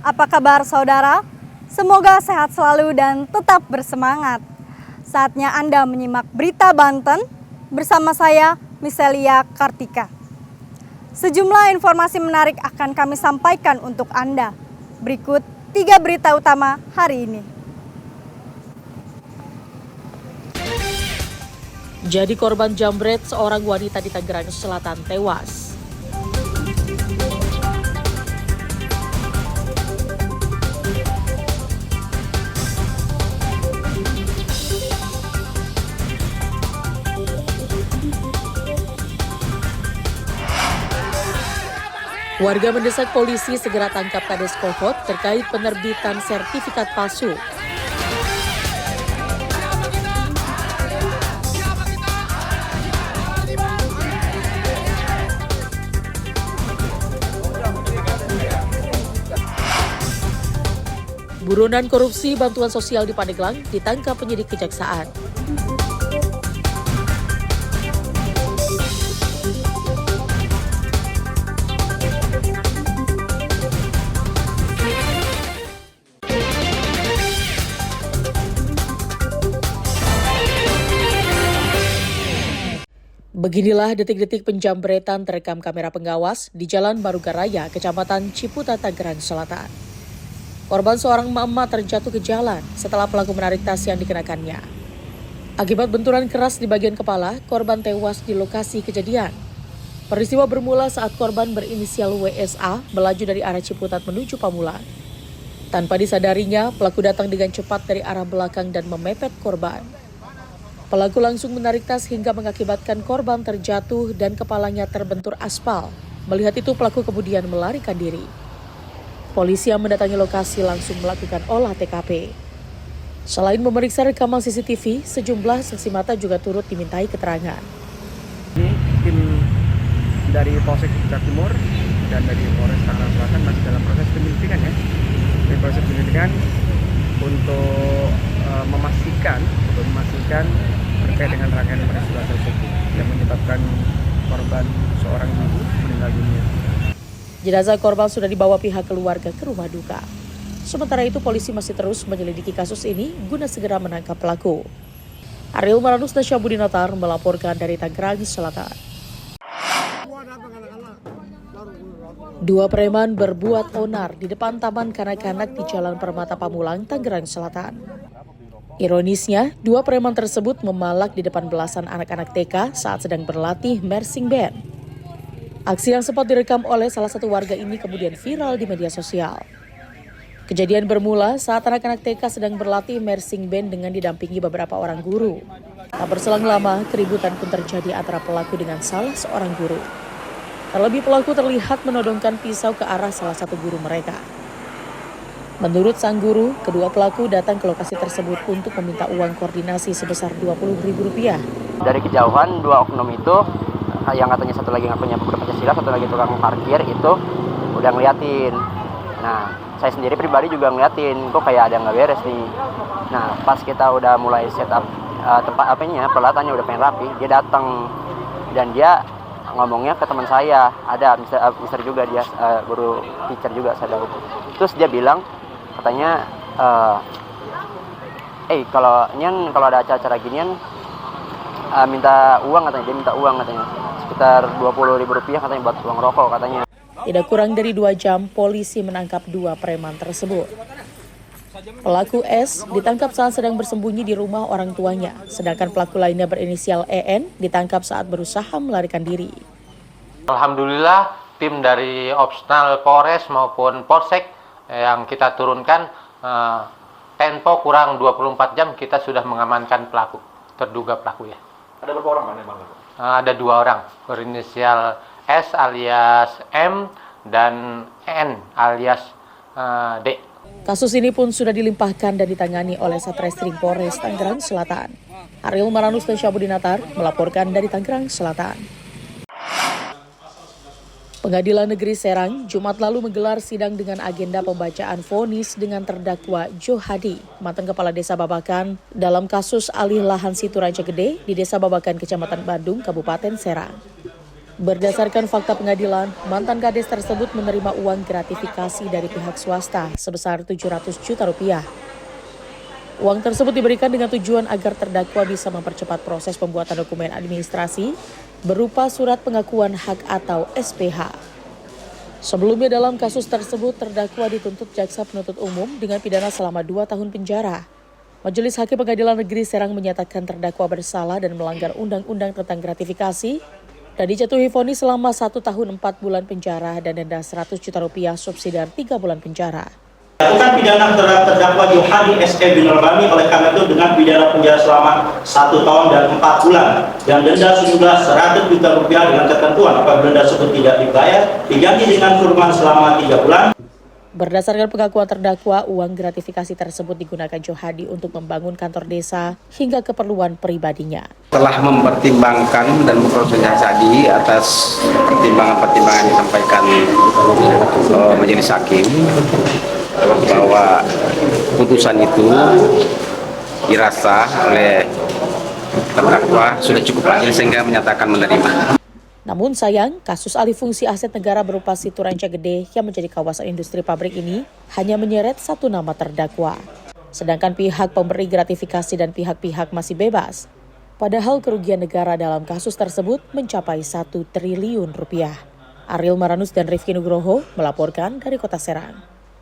Apa kabar saudara? Semoga sehat selalu dan tetap bersemangat. Saatnya Anda menyimak berita Banten bersama saya, Miselia Kartika. Sejumlah informasi menarik akan kami sampaikan untuk Anda. Berikut 3 berita utama hari ini. Jadi korban jambret, seorang wanita di Tangerang Selatan tewas. Warga mendesak polisi segera tangkap Kades Kohot terkait penerbitan sertifikat palsu. Buronan korupsi bantuan sosial di Pandeglang ditangkap penyidik kejaksaan. Beginilah detik-detik penjambretan terekam kamera pengawas di Jalan Barugaraya, Kecamatan Ciputat, Tangerang Selatan. Korban seorang emak-emak terjatuh ke jalan setelah pelaku menarik tas yang dikenakannya. Akibat benturan keras di bagian kepala, korban tewas di lokasi kejadian. Peristiwa bermula saat korban berinisial WSA melaju dari arah Ciputat menuju Pamulang. Tanpa disadarinya, pelaku datang dengan cepat dari arah belakang dan memepet korban. Pelaku langsung menarik tas hingga mengakibatkan korban terjatuh dan kepalanya terbentur aspal. Melihat itu, pelaku kemudian melarikan diri. Polisi yang mendatangi lokasi langsung melakukan olah TKP. Selain memeriksa rekaman CCTV, sejumlah saksi mata juga turut dimintai keterangan. Tim dari Polsek Ciputat Timur dan dari Polres Tangerang Selatan masih dalam proses penyelidikan untuk memastikan terkait dengan rangkaian peristiwa tersebut yang menyebabkan korban seorang ibu meninggal dunia. Jenazah korban sudah dibawa pihak keluarga ke rumah duka. Sementara itu, polisi masih terus menyelidiki kasus ini guna segera menangkap pelaku. Ariel Maranus dan Syabudinatar melaporkan dari Tangerang Selatan. Dua preman berbuat onar di depan taman kanak-kanak di Jalan Permata Pamulang, Tangerang Selatan. Ironisnya, dua preman tersebut memalak di depan belasan anak-anak TK saat sedang berlatih marching band. Aksi yang sempat direkam oleh salah satu warga ini kemudian viral di media sosial. Kejadian bermula saat anak-anak TK sedang berlatih marching band dengan didampingi beberapa orang guru. Tak berselang lama, keributan pun terjadi antara pelaku dengan salah seorang guru. Terlebih pelaku terlihat menodongkan pisau ke arah salah satu guru mereka. Menurut sang guru, kedua pelaku datang ke lokasi tersebut untuk meminta uang koordinasi sebesar Rp20.000. Dari kejauhan, dua oknum itu, yang katanya satu lagi ngakunya pemuda Pancasila, satu lagi tukang parkir, itu udah ngeliatin. Nah, saya sendiri pribadi juga ngeliatin, kok kayak ada yang nggak beres nih. Nah, pas kita udah mulai setup peralatannya udah pengen rapi, dia datang dan dia ngomongnya ke teman saya, ada mister juga dia, guru teacher juga saya tahu. Terus dia bilang, katanya, kalau ada acara-acara ginian, minta uang katanya, dia minta uang katanya, sekitar Rp20.000 katanya buat uang rokok katanya. Tidak kurang dari 2 jam, polisi menangkap dua preman tersebut. Pelaku S ditangkap saat sedang bersembunyi di rumah orang tuanya, sedangkan pelaku lainnya berinisial EN ditangkap saat berusaha melarikan diri. Alhamdulillah, tim dari Opsnal Polres maupun Polsek yang kita turunkan, tempo kurang 24 jam kita sudah mengamankan pelaku, terduga pelaku ya. Ada berapa orang Pak? Ada 2 orang, berinisial S alias M dan N alias D. Kasus ini pun sudah dilimpahkan dan ditangani oleh Satreskrim Polres Tangerang Selatan. Ariel Maranus dan Syabudinatar melaporkan dari Tangerang Selatan. Pengadilan Negeri Serang Jumat lalu menggelar sidang dengan agenda pembacaan vonis dengan terdakwa Johadi, mantan Kepala Desa Babakan, dalam kasus alih lahan situ Raja Gede di Desa Babakan, Kecamatan Bandung, Kabupaten Serang. Berdasarkan fakta pengadilan, mantan Kades tersebut menerima uang gratifikasi dari pihak swasta sebesar 700 juta rupiah. Uang tersebut diberikan dengan tujuan agar terdakwa bisa mempercepat proses pembuatan dokumen administrasi berupa surat pengakuan hak atau SPH. Sebelumnya dalam kasus tersebut, terdakwa dituntut jaksa penuntut umum dengan pidana selama 2 tahun penjara. Majelis Hakim Pengadilan Negeri Serang menyatakan terdakwa bersalah dan melanggar undang-undang tentang gratifikasi dan dijatuhi vonis selama 1 tahun 4 bulan penjara dan denda 100 juta rupiah subsidiar 3 bulan penjara. Lakukan pidana terhadap terdakwa Yohani S.E. bin Rabani oleh karena itu dengan pidana penjara selama 1 tahun dan 4 bulan dan denda sejumlah 100 juta rupiah dengan ketentuan apabila denda tersebut tidak dibayar diganti dengan kurungan selama 3 bulan. Berdasarkan pengakuan terdakwa, uang gratifikasi tersebut digunakan Johadi untuk membangun kantor desa hingga keperluan pribadinya. Telah mempertimbangkan dan memprosesasi atas pertimbangan-pertimbangan yang disampaikan majelis hakim bahwa putusan itu dirasa oleh terdakwa sudah cukup adil sehingga menyatakan menerima. Namun sayang, kasus alih fungsi aset negara berupa Situ Ranca Gede yang menjadi kawasan industri pabrik ini hanya menyeret 1 nama terdakwa. Sedangkan pihak pemberi gratifikasi dan pihak-pihak masih bebas. Padahal kerugian negara dalam kasus tersebut mencapai 1 triliun rupiah. Ariel Maranus dan Rifki Nugroho melaporkan dari Kota Serang.